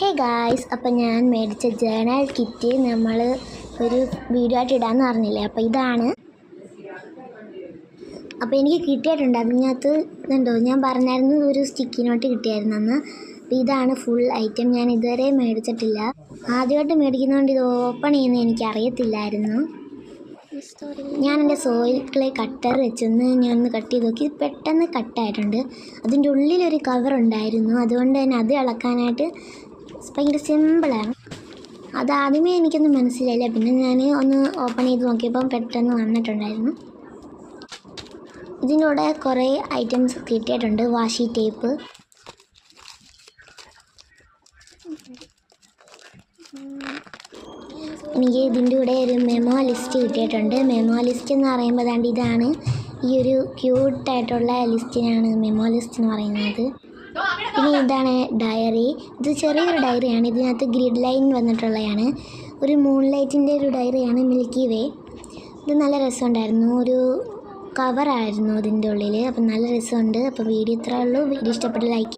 Hey guys, അപ്പോൾ ഞാൻ മേടിച്ച ജേണൽ കിറ്റ് നമ്മൾ ഒരു വീഡിയോ ആയിട്ട് ഇടാമെന്ന് പറഞ്ഞില്ലേ. അപ്പോൾ ഇതാണ്. അപ്പോൾ എനിക്ക് കിട്ടിയിട്ടുണ്ട്. അതിനകത്ത് ഇതുണ്ടോ, ഞാൻ പറഞ്ഞായിരുന്നു ഒരു സ്റ്റിക്കി നോട്ട് കിട്ടിയായിരുന്നു അന്ന്. അപ്പോൾ ഇതാണ് ഫുൾ ഐറ്റം. ഞാൻ ഇതുവരെ മേടിച്ചിട്ടില്ല, ആദ്യമായിട്ട് മേടിക്കുന്നതുകൊണ്ട് ഇത് ഓപ്പൺ ചെയ്യുന്നത് എനിക്കറിയത്തില്ലായിരുന്നു. ഞാൻ എൻ്റെ സോയിൽ ക്ലേ കട്ടർ വെച്ചൊന്ന് ഞാനൊന്ന് കട്ട് ചെയ്ത് നോക്കി. പെട്ടെന്ന് കട്ടായിട്ടുണ്ട്. അതിൻ്റെ ഉള്ളിലൊരു കവർ ഉണ്ടായിരുന്നു, അതുകൊണ്ട് തന്നെ അത് ഇളക്കാനായിട്ട് ഭയങ്കര സിമ്പിളാണ്. അതാദ്യമേ എനിക്കൊന്നും മനസ്സിലായില്ല, പിന്നെ ഞാൻ ഒന്ന് ഓപ്പൺ ചെയ്ത് നോക്കിയപ്പം പെട്ടെന്ന് വന്നിട്ടുണ്ടായിരുന്നു. ഇതിൻ്റെ കൂടെ കുറേ ഐറ്റംസ് കിട്ടിയിട്ടുണ്ട്. വാഷി ടേപ്പ്, എനിക്ക് ഇതിൻ്റെ കൂടെ ഒരു മെമോ ലിസ്റ്റ് കിട്ടിയിട്ടുണ്ട്. മെമോ ലിസ്റ്റ് എന്ന് പറയുമ്പോൾ അതാണ്ട് ഇതാണ്, ഈ ഒരു ക്യൂട്ടായിട്ടുള്ള ലിസ്റ്റിനാണ് മെമോ ലിസ്റ്റ് എന്ന് പറയുന്നത്. പിന്നെ ഇതാണ് ഡയറി. ഇത് ചെറിയൊരു ഡയറിയാണ്, ഇതിനകത്ത് ഗ്രിഡ് ലൈൻ വന്നിട്ടുള്ളതാണ്. ഒരു മൂൺ ലൈറ്റിൻ്റെ ഒരു ഡയറിയാണ്, മിൽക്കി വേ. ഇത് നല്ല രസമുണ്ടായിരുന്നു, ഒരു കവറായിരുന്നു ഇതിൻ്റെ ഉള്ളിൽ. അപ്പം നല്ല രസമുണ്ട്. അപ്പോൾ വീഡിയോ ഇത്രയേ ഉള്ളൂ. വീഡിയോ ഇഷ്ടപ്പെട്ട് ലൈക്ക്